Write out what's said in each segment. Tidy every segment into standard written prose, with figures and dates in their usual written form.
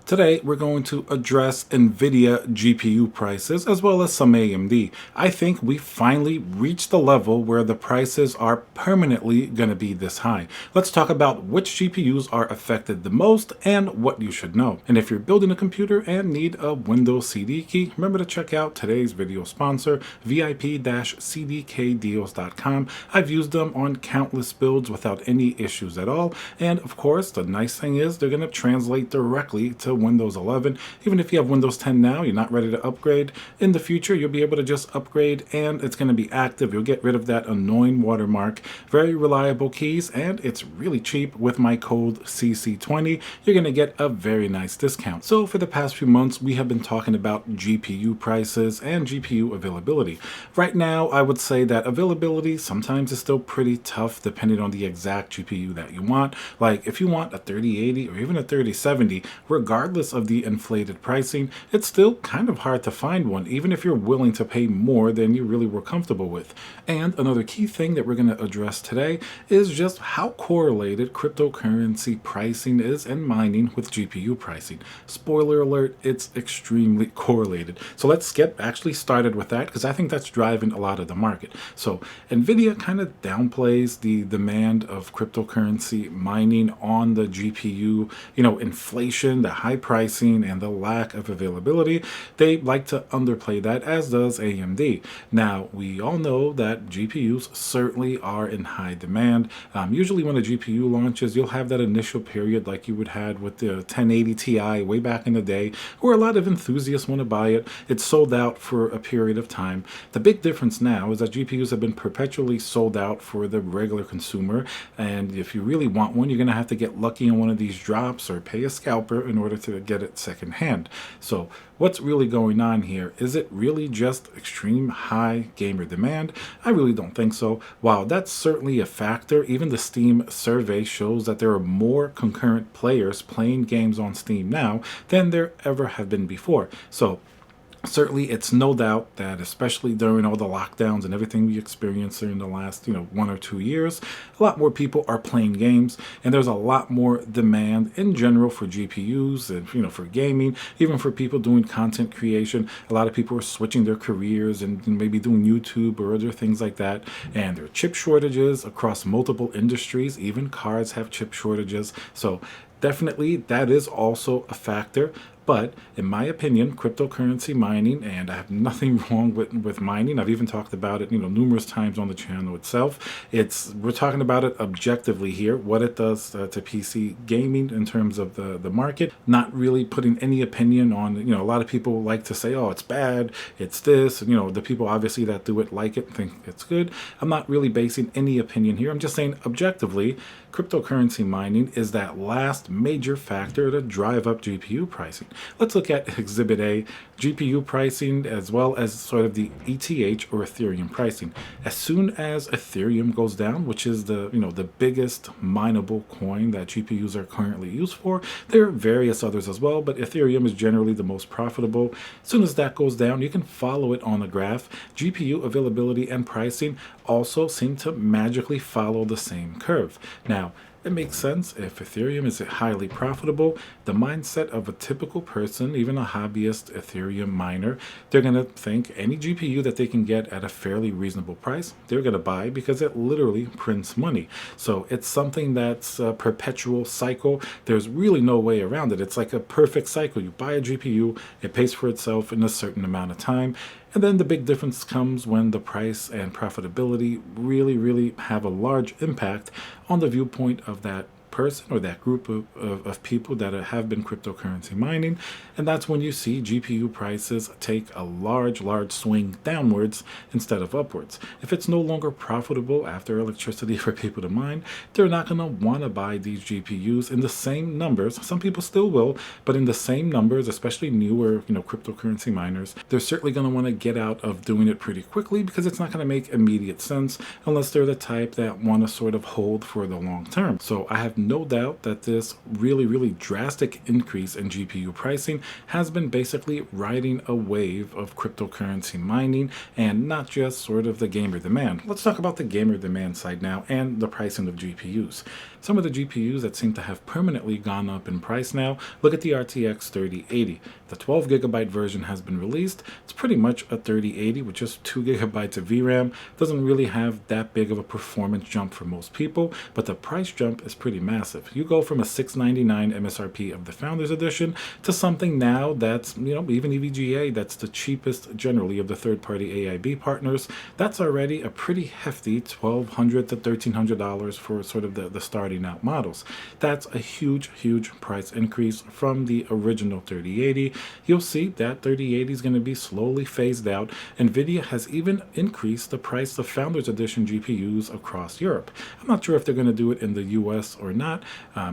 Today, we're going to address Nvidia GPU prices as well as some AMD. I think we finally reached the level where the prices are permanently going to be this high. Let's talk about which GPUs are affected the most and what you should know. And if you're building a computer and need a Windows CD key, remember to check out today's video sponsor, VIP-CDKdeals.com. I've used them on countless builds without any issues at all. And of course, the nice thing is they're going to translate directly to Windows 11. Even if you have Windows 10 now, you're not ready to upgrade. In the future, you'll be able to just upgrade and it's going to be active. You'll get rid of that annoying watermark. Very reliable keys, and it's really cheap. With my code CC20, you're going to get a very nice discount. So for the past few months, we have been talking about GPU prices and GPU availability. Right now, I would say that availability sometimes is still pretty tough depending on the exact GPU that you want. Like if you want a 3080 or even a 3070, regardless of the inflated pricing, it's still kind of hard to find one, even if you're willing to pay more than you really were comfortable with. And another key thing that we're going to address today is just how correlated cryptocurrency pricing is and mining with GPU pricing. Spoiler alert, it's extremely correlated. So let's get actually started with that, because I think that's driving a lot of the market. So Nvidia kind of downplays the demand of cryptocurrency mining on the GPU, inflation, the high pricing, and the lack of availability. They like to underplay that, as does AMD. Now, we all know that GPUs certainly are in high demand. Usually when a GPU launches, you'll have that initial period like you would have with the 1080 Ti way back in the day, where a lot of enthusiasts want to buy it. It's sold out for a period of time. The big difference now is that GPUs have been perpetually sold out for the regular consumer, and if you really want one, you're going to have to get lucky on one of these drops or pay a scalper in order to get it secondhand. So what's really going on here? Is it really just extreme high gamer demand? I really don't think so. While that's certainly a factor, even the Steam survey shows that there are more concurrent players playing games on Steam now than there ever have been before. So certainly, it's no doubt that, especially during all the lockdowns and everything we experienced during the last, 1 or 2 years, a lot more people are playing games, and there's a lot more demand in general for GPUs and, for gaming, even for people doing content creation. A lot of people are switching their careers and maybe doing YouTube or other things like that. And there are chip shortages across multiple industries. Even cars have chip shortages. So definitely, that is also a factor. But in my opinion, cryptocurrency mining, and I have nothing wrong with mining. I've even talked about it, numerous times on the channel itself. We're talking about it objectively here, what it does to PC gaming in terms of the market. Not really putting any opinion on, a lot of people like to say, oh, it's bad, it's this. And, the people obviously that do it like it, think it's good. I'm not really basing any opinion here. I'm just saying objectively, cryptocurrency mining is that last major factor to drive up GPU pricing. Let's look at Exhibit A, GPU pricing, as well as sort of the ETH or Ethereum pricing. As soon as Ethereum goes down, which is the biggest mineable coin that GPUs are currently used for, there are various others as well, but Ethereum is generally the most profitable. As soon as that goes down, you can follow it on the graph. GPU availability and pricing also seem to magically follow the same curve. Now, it makes sense. If Ethereum is highly profitable, the mindset of a typical person, even a hobbyist Ethereum miner, they're going to think any GPU that they can get at a fairly reasonable price, they're going to buy, because it literally prints money. So it's something that's a perpetual cycle. There's really no way around it. It's like a perfect cycle. You buy a GPU, it pays for itself in a certain amount of time. And then the big difference comes when the price and profitability really have a large impact on the viewpoint of that person or that group of people that have been cryptocurrency mining. And that's when you see GPU prices take a large swing downwards instead of upwards. If it's no longer profitable after electricity for people to mine, they're not going to want to buy these GPUs in the same numbers. Some people still will, but in the same numbers, especially newer, cryptocurrency miners, they're certainly going to want to get out of doing it pretty quickly, because it's not going to make immediate sense unless they're the type that want to sort of hold for the long term. So I have no doubt that this really drastic increase in GPU pricing has been basically riding a wave of cryptocurrency mining and not just sort of the gamer demand. Let's talk about the gamer demand side now and the pricing of GPUs. Some of the GPUs that seem to have permanently gone up in price now, look at the RTX 3080. The 12 gigabyte version has been released. It's pretty much a 3080 with just 2 gigabytes of VRAM. Doesn't really have that big of a performance jump for most people, but the price jump is pretty massive. You go from a $699 MSRP of the Founders Edition to something now that's, even EVGA, that's the cheapest generally of the third-party AIB partners. That's already a pretty hefty $1,200 to $1,300 for sort of the starting out models. That's a huge price increase from the original 3080. You'll see that 3080 is going to be slowly phased out. Nvidia has even increased the price of Founders Edition GPUs across Europe. I'm not sure if they're going to do it in the US or not.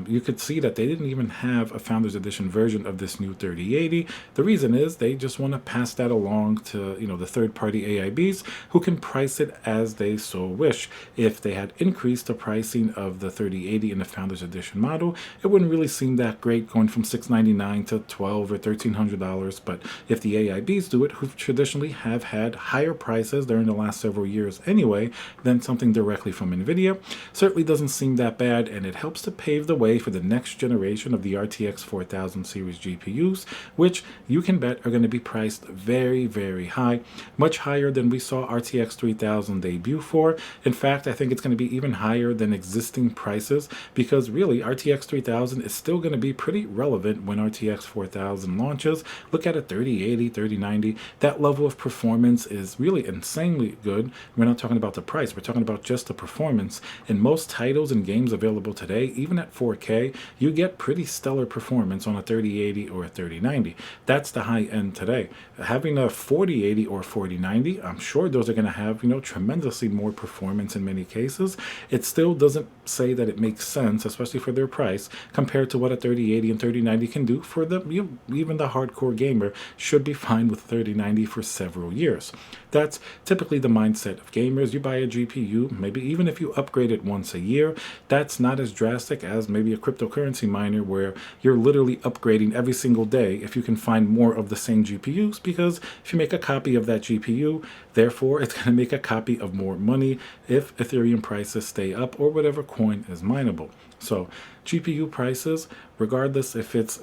You could see that they didn't even have a Founders Edition version of this new 3080. The reason is they just want to pass that along to the third-party AIBs who can price it as they so wish. If they had increased the pricing of the 3080 in the Founders Edition model, it wouldn't really seem that great going from $699 to $1,200 or $1,300. But if the AIBs do it, who traditionally have had higher prices during the last several years anyway than something directly from Nvidia, certainly doesn't seem that bad, and it helps to pave the way for the next generation of the RTX 4000 series GPUs, which you can bet are going to be priced very high, much higher than we saw RTX 3000 debut for. In fact, I think it's going to be even higher than existing prices, because really RTX 3000 is still going to be pretty relevant when RTX 4000 launches. Look at a 3080, 3090. That level of performance is really insanely good. We're not talking about the price, we're talking about just the performance. In most titles and games available today, even at 4K, you get pretty stellar performance on a 3080 or a 3090. That's the high end today. Having a 4080 or 4090, I'm sure those are going to have, tremendously more performance in many cases. It still doesn't say that it makes sense, especially for their price, compared to what a 3080 and 3090 can do for even the hardcore gamer should be fine with 3090 for several years. That's typically the mindset of gamers. You buy a GPU, maybe even if you upgrade it once a year, that's not as drastic as maybe a cryptocurrency miner where you're literally upgrading every single day if you can find more of the same GPUs, because if you make a copy of that GPU, therefore it's going to make a copy of more money if Ethereum prices stay up or whatever coin is mineable. So GPU prices, regardless if it's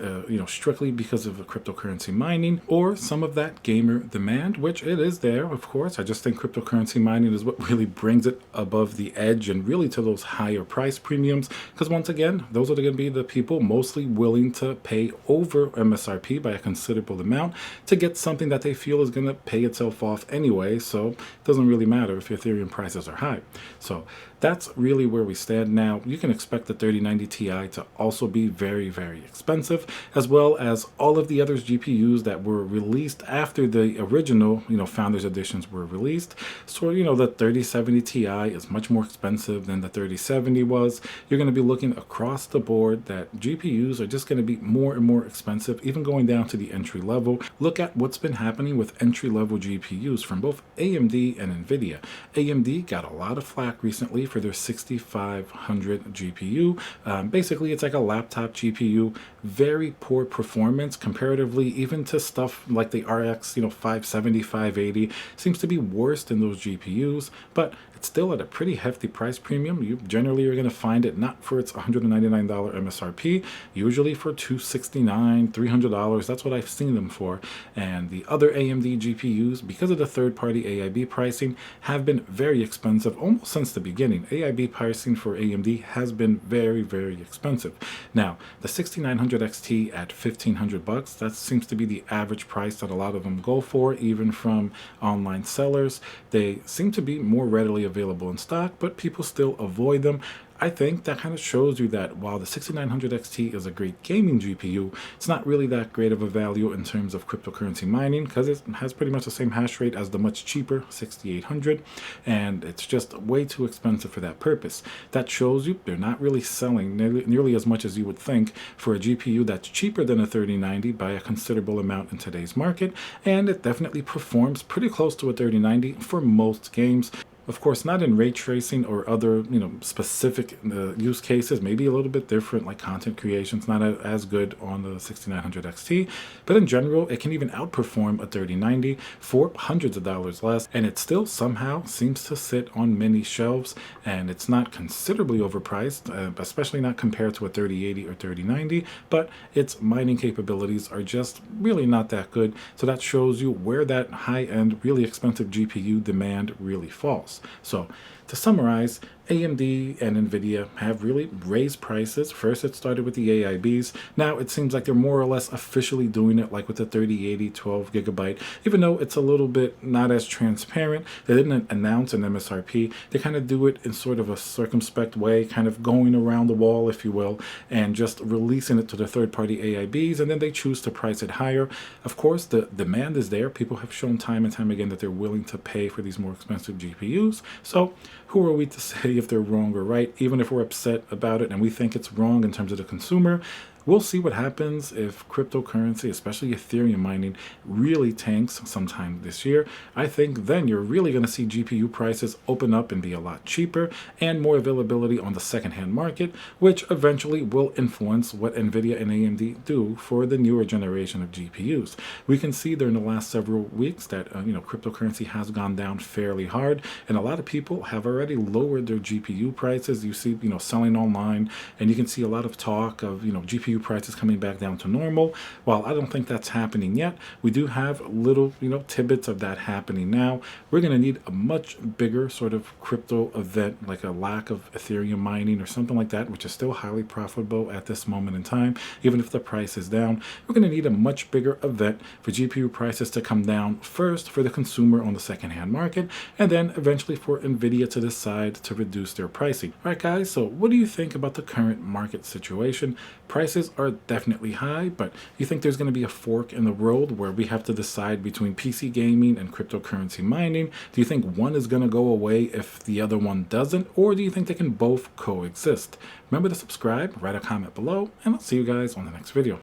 strictly because of cryptocurrency mining or some of that gamer demand, which it is there, of course. I just think cryptocurrency mining is what really brings it above the edge and really to those higher price premiums, because once again, those are going to be the people mostly willing to pay over MSRP by a considerable amount to get something that they feel is going to pay itself off anyway, so it doesn't really matter if Ethereum prices are high. So that's really where we stand now. You can expect the 3090 Ti to also be very expensive, as well as all of the other GPUs that were released after the original, Founders Editions were released. So, the 3070 Ti is much more expensive than the 3070 was. You're going to be looking across the board that GPUs are just going to be more and more expensive, even going down to the entry level. Look at what's been happening with entry level GPUs from both AMD and Nvidia. AMD got a lot of flack recently for their 6500 GPU. Basically, it's like a laptop GPU, very poor performance comparatively, even to stuff like the RX 570, 580. Seems to be worse than those GPUs, but it's still at a pretty hefty price premium. You generally are going to find it not for its $199 MSRP, usually for $269, $300. That's what I've seen them for. And the other AMD GPUs, because of the third-party AIB pricing, have been very expensive almost since the beginning. AIB pricing for AMD has been very expensive. Now, the 6900 XT at $1,500, that seems to be the average price that a lot of them go for, even from online sellers. They seem to be more readily available in stock, but people still avoid them. I think that kind of shows you that while the 6900 XT is a great gaming GPU, it's not really that great of a value in terms of cryptocurrency mining, because it has pretty much the same hash rate as the much cheaper 6800, and it's just way too expensive for that purpose. That shows you they're not really selling nearly as much as you would think for a GPU that's cheaper than a 3090 by a considerable amount in today's market, and it definitely performs pretty close to a 3090 for most games. Of course, not in ray tracing or other, specific use cases, maybe a little bit different, like content creation's not as good on the 6900 XT, but in general, it can even outperform a 3090 for hundreds of dollars less, and it still somehow seems to sit on many shelves, and it's not considerably overpriced, especially not compared to a 3080 or 3090, but its mining capabilities are just really not that good, so that shows you where that high-end, really expensive GPU demand really falls. So to summarize, AMD and Nvidia have really raised prices. First, it started with the AIBs. Now it seems like they're more or less officially doing it like with the 3080 12 gigabyte, even though it's a little bit not as transparent. They didn't announce an MSRP. They kind of do it in sort of a circumspect way, kind of going around the wall, if you will, and just releasing it to the third-party AIBs, and then they choose to price it higher. Of course, the demand is there. People have shown time and time again that they're willing to pay for these more expensive GPUs. So who are we to say if they're wrong or right? Even if we're upset about it and we think it's wrong in terms of the consumer, we'll see what happens if cryptocurrency, especially Ethereum mining, really tanks sometime this year. I think then you're really going to see GPU prices open up and be a lot cheaper and more availability on the secondhand market, which eventually will influence what Nvidia and AMD do for the newer generation of GPUs. We can see there in the last several weeks that cryptocurrency has gone down fairly hard, and a lot of people have already lowered their GPU prices. You see, selling online, and you can see a lot of talk of GPU prices coming back down to normal. While I don't think that's happening yet, we do have little, tidbits of that happening now. We're going to need a much bigger sort of crypto event, like a lack of Ethereum mining or something like that, which is still highly profitable at this moment in time, even if the price is down. We're going to need a much bigger event for GPU prices to come down first for the consumer on the secondhand market, and then eventually for Nvidia to decide to reduce their pricing. All right, guys, so what do you think about the current market situation? Prices are definitely high, but you think there's going to be a fork in the road where we have to decide between PC gaming and cryptocurrency mining? Do you think one is going to go away if the other one doesn't, or do you think they can both coexist? Remember to subscribe, write a comment below, and I'll see you guys on the next video.